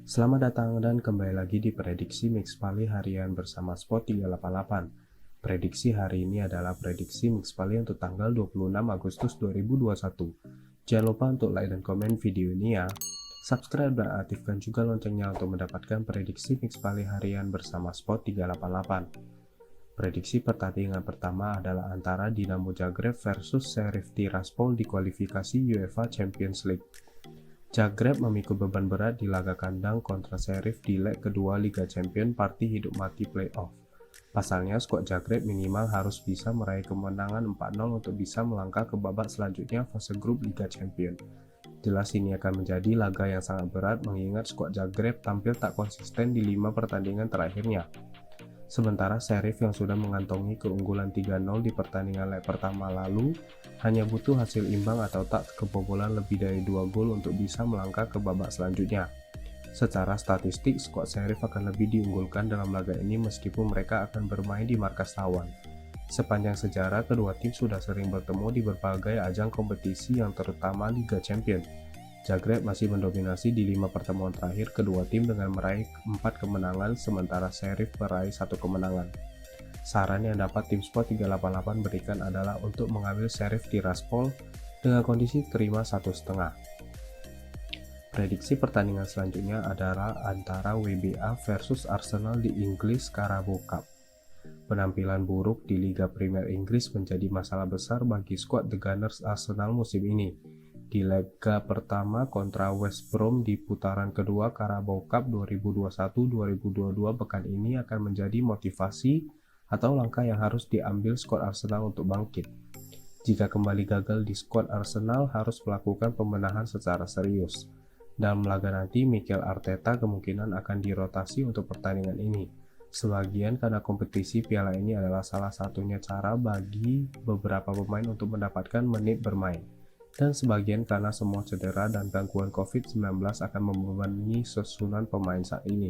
Selamat datang dan kembali lagi di prediksi Mix Pali harian bersama Spot 388. Prediksi hari ini adalah prediksi Mix Pali untuk tanggal 26 Agustus 2021. Jangan lupa untuk like dan komen video ini ya. Subscribe dan aktifkan juga loncengnya untuk mendapatkan prediksi Mix Pali harian bersama Spot 388. Prediksi pertandingan pertama adalah antara Dinamo Zagreb versus Sheriff Tiraspol di kualifikasi UEFA Champions League. Zagreb memikul beban berat di laga kandang kontra Sheriff di leg kedua Liga Champions parti hidup mati playoff. Pasalnya, skuad Zagreb minimal harus bisa meraih kemenangan 4-0 untuk bisa melangkah ke babak selanjutnya fase grup Liga Champions. Jelas ini akan menjadi laga yang sangat berat mengingat skuad Zagreb tampil tak konsisten di 5 pertandingan terakhirnya. Sementara Sheriff yang sudah mengantongi keunggulan 3-0 di pertandingan leg pertama lalu hanya butuh hasil imbang atau tak kebobolan lebih dari 2 gol untuk bisa melangkah ke babak selanjutnya. Secara statistik, skuad Sheriff akan lebih diunggulkan dalam laga ini meskipun mereka akan bermain di markas tawon. Sepanjang sejarah, kedua tim sudah sering bertemu di berbagai ajang kompetisi yang terutama Liga Champions. Zagreb masih mendominasi di 5 pertemuan terakhir kedua tim dengan meraih 4 kemenangan, sementara Sheriff meraih 1 kemenangan. Saran yang dapat tim Sport 388 berikan adalah untuk mengambil Sheriff Tiraspol dengan kondisi terima 1,5. Prediksi pertandingan selanjutnya adalah antara WBA versus Arsenal di English Carabao Cup. Penampilan buruk di Liga Premier Inggris menjadi masalah besar bagi skuad The Gunners Arsenal musim ini. Di laga pertama kontra West Brom di putaran kedua Carabao Cup 2021-2022 pekan ini akan menjadi motivasi atau langkah yang harus diambil skuad Arsenal untuk bangkit. Jika kembali gagal di skuad Arsenal harus melakukan pembenahan secara serius. Dalam laga nanti, Mikel Arteta kemungkinan akan dirotasi untuk pertandingan ini. Sebagian karena kompetisi piala ini adalah salah satunya cara bagi beberapa pemain untuk mendapatkan menit bermain. Dan sebagian karena semua cedera dan gangguan COVID-19 akan membebani susunan pemain saat ini.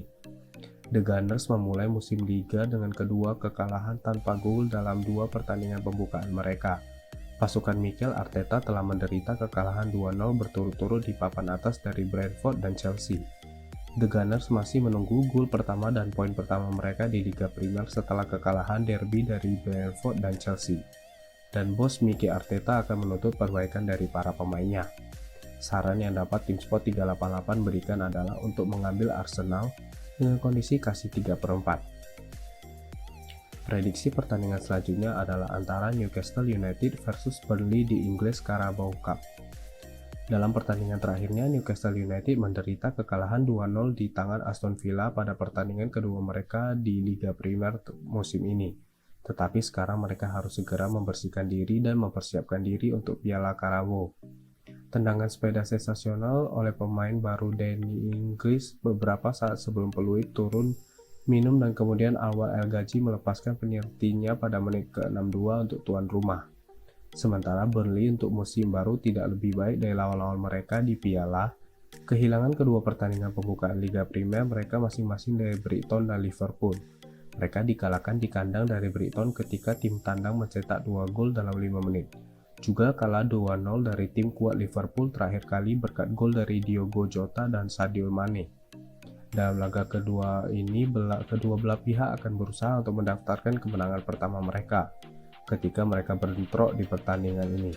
The Gunners memulai musim Liga dengan kedua kekalahan tanpa gol dalam 2 pertandingan pembukaan mereka. Pasukan Mikel Arteta telah menderita kekalahan 2-0 berturut-turut di papan atas dari Brentford dan Chelsea. The Gunners masih menunggu gol pertama dan poin pertama mereka di Liga Primer setelah kekalahan derby dari Brentford dan Chelsea. Dan bos Mikel Arteta akan menuntut perbaikan dari para pemainnya. Saran yang dapat tim Sport 388 berikan adalah untuk mengambil Arsenal dengan kondisi kasih 3/4. Prediksi pertandingan selanjutnya adalah antara Newcastle United versus Burnley di English Carabao Cup. Dalam pertandingan terakhirnya, Newcastle United menderita kekalahan 2-0 di tangan Aston Villa pada pertandingan kedua mereka di Liga Premier musim ini. Tetapi sekarang mereka harus segera membersihkan diri dan mempersiapkan diri untuk Piala Carabao. Tendangan sepeda sensasional oleh pemain baru Danny Ings beberapa saat sebelum peluit turun minum dan kemudian Anwar El Ghazi melepaskan penaltinya pada menit ke-62 untuk tuan rumah. Sementara Burnley untuk musim baru tidak lebih baik dari lawan-lawan mereka di Piala. Kehilangan kedua pertandingan pembukaan Liga Premier mereka masing-masing dari Brighton dan Liverpool. Mereka dikalahkan di kandang dari Brighton ketika tim tandang mencetak 2 gol dalam 5 menit. Juga kalah 2-0 dari tim kuat Liverpool terakhir kali berkat gol dari Diogo Jota dan Sadio Mane. Dalam laga kedua ini, kedua belah pihak akan berusaha untuk mendaftarkan kemenangan pertama mereka ketika mereka bentrok di pertandingan ini.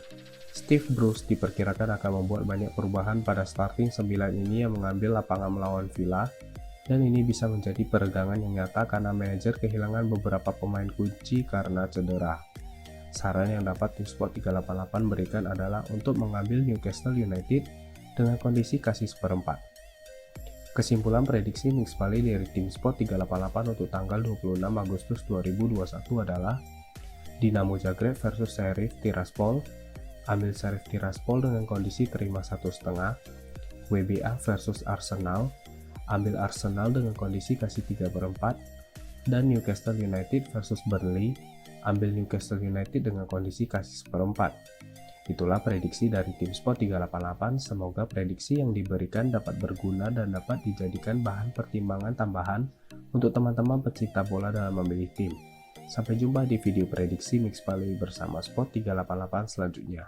Steve Bruce diperkirakan akan membuat banyak perubahan pada starting 9 ini yang mengambil lapangan melawan Villa. Dan ini bisa menjadi peregangan yang nyata karena manajer kehilangan beberapa pemain kunci karena cedera. Saran yang dapat tim Sport 388 berikan adalah untuk mengambil Newcastle United dengan kondisi kasih 1/4. Kesimpulan prediksi Mix Pali dari tim Sport 388 untuk tanggal 26 Agustus 2021 adalah Dinamo Zagreb versus Sheriff Tiraspol. Ambil Sheriff Tiraspol dengan kondisi terima 1,5. WBA versus Arsenal. Ambil Arsenal dengan kondisi kasih 3/4, dan Newcastle United versus Burnley, ambil Newcastle United dengan kondisi kasih 1/4. Itulah prediksi dari tim Sport 388, semoga prediksi yang diberikan dapat berguna dan dapat dijadikan bahan pertimbangan tambahan untuk teman-teman pecinta bola dalam memilih tim. Sampai jumpa di video prediksi Mix Pali bersama Sport 388 selanjutnya.